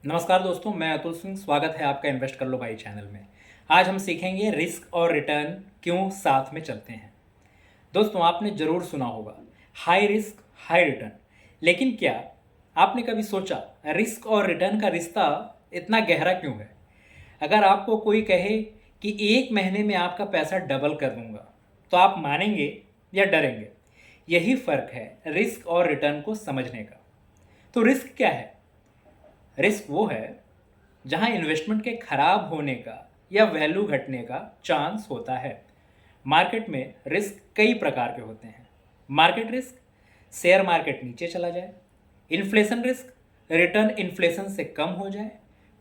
नमस्कार दोस्तों, मैं अतुल सिंह। स्वागत है आपका इन्वेस्ट कर लो भाई चैनल में। आज हम सीखेंगे रिस्क और रिटर्न क्यों साथ में चलते हैं। दोस्तों, आपने ज़रूर सुना होगा हाई रिस्क हाई रिटर्न। लेकिन क्या आपने कभी सोचा रिस्क और रिटर्न का रिश्ता इतना गहरा क्यों है? अगर आपको कोई कहे कि 1 महीने में आपका पैसा डबल कर दूंगा, तो आप मानेंगे या डरेंगे? यही फ़र्क है रिस्क और रिटर्न को समझने का। तो रिस्क क्या है? रिस्क वो है जहां इन्वेस्टमेंट के खराब होने का या वैल्यू घटने का चांस होता है। मार्केट में रिस्क कई प्रकार के होते हैं। मार्केट रिस्क, शेयर मार्केट नीचे चला जाए। इन्फ्लेशन रिस्क, रिटर्न इन्फ्लेशन से कम हो जाए।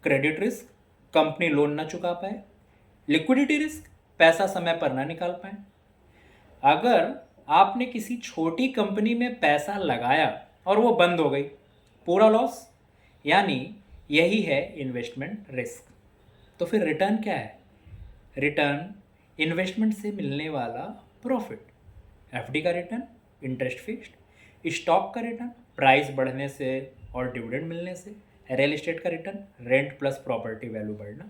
क्रेडिट रिस्क, कंपनी लोन ना चुका पाए। लिक्विडिटी रिस्क, पैसा समय पर ना निकाल पाए। अगर आपने किसी छोटी कंपनी में पैसा लगाया और वो बंद हो गई, पूरा लॉस। यानी यही है इन्वेस्टमेंट रिस्क। तो फिर रिटर्न क्या है? रिटर्न इन्वेस्टमेंट से मिलने वाला प्रॉफिट। एफडी का रिटर्न इंटरेस्ट फिक्स्ड, स्टॉक का रिटर्न प्राइस बढ़ने से और डिविडेंड मिलने से, रियल एस्टेट का return rent plus property value बढ़ना।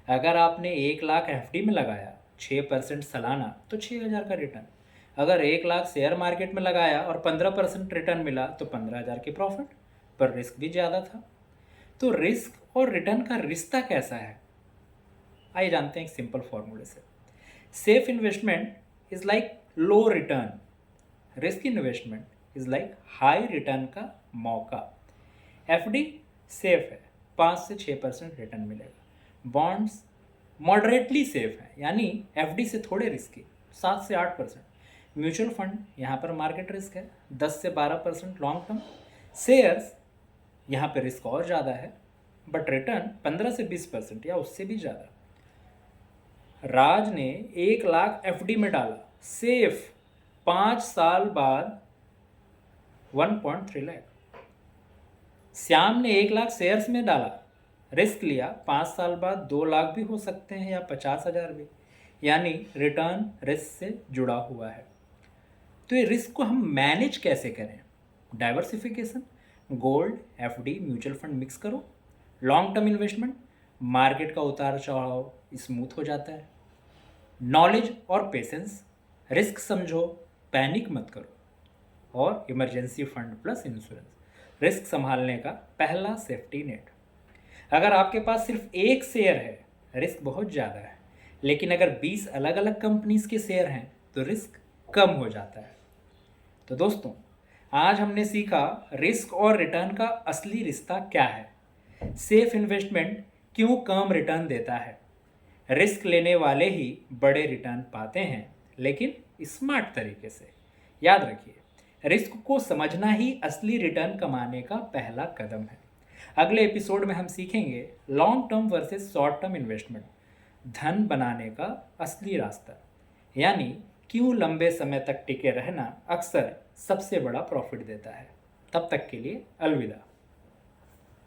अगर आपने 1 लाख एफडी में लगाया 6% सालाना, तो 6,000 का रिटर्न। अगर 1 लाख शेयर मार्केट में लगाया और 15% रिटर्न मिला, तो 15,000 की प्रॉफिट। पर रिस्क भी ज़्यादा था। तो रिस्क और रिटर्न का रिश्ता कैसा है? आइए जानते हैं एक सिंपल फॉर्मूले से। Safe investment is like low return, risk investment is like high return का मौका। एफडी सेफ है, 5 से 6% रिटर्न मिलेगा। बॉन्ड्स मॉडरेटली सेफ है, यानी एफडी से थोड़े रिस्की, 7 से 8%। म्यूचुअल फंड यहाँ पर मार्केट रिस्क है, 10 से 12% लॉन्ग टर्म। शेयर्स यहाँ पे रिस्क और ज़्यादा है, बट रिटर्न 15 से 20% या उससे भी ज़्यादा। राज ने 1 लाख एफडी में डाला, सेफ, 5 साल बाद 1.3 लाख। श्याम ने 1 लाख शेयर्स में डाला, रिस्क लिया, 5 साल बाद 2 लाख भी हो सकते हैं या 50,000 भी। यानी रिटर्न रिस्क से जुड़ा हुआ है। तो ये रिस्क को हम मैनेज कैसे करें? Diversification, gold, FD, mutual fund mix करो। लॉन्ग टर्म इन्वेस्टमेंट, मार्केट का उतार चढ़ाव स्मूथ हो जाता है। नॉलेज और पेशेंस, रिस्क समझो, पैनिक मत करो। और emergency fund plus insurance, risk संभालने का पहला सेफ्टी नेट। अगर आपके पास सिर्फ एक शेयर है, रिस्क बहुत ज़्यादा है। लेकिन अगर 20 अलग अलग कंपनीज के शेयर हैं, तो रिस्क कम हो जाता है। तो दोस्तों, आज हमने सीखा रिस्क और रिटर्न का असली रिश्ता क्या है, सेफ इन्वेस्टमेंट क्यों कम रिटर्न देता है, रिस्क लेने वाले ही बड़े रिटर्न पाते हैं, लेकिन स्मार्ट तरीके से। याद रखिए, रिस्क को समझना ही असली रिटर्न कमाने का पहला कदम है। अगले एपिसोड में हम सीखेंगे long term versus short term investment, धन बनाने का असली रास्ता। यानी क्यों लंबे समय तक टिके रहना अक्सर सबसे बड़ा प्रॉफिट देता है। तब तक के लिए अलविदा।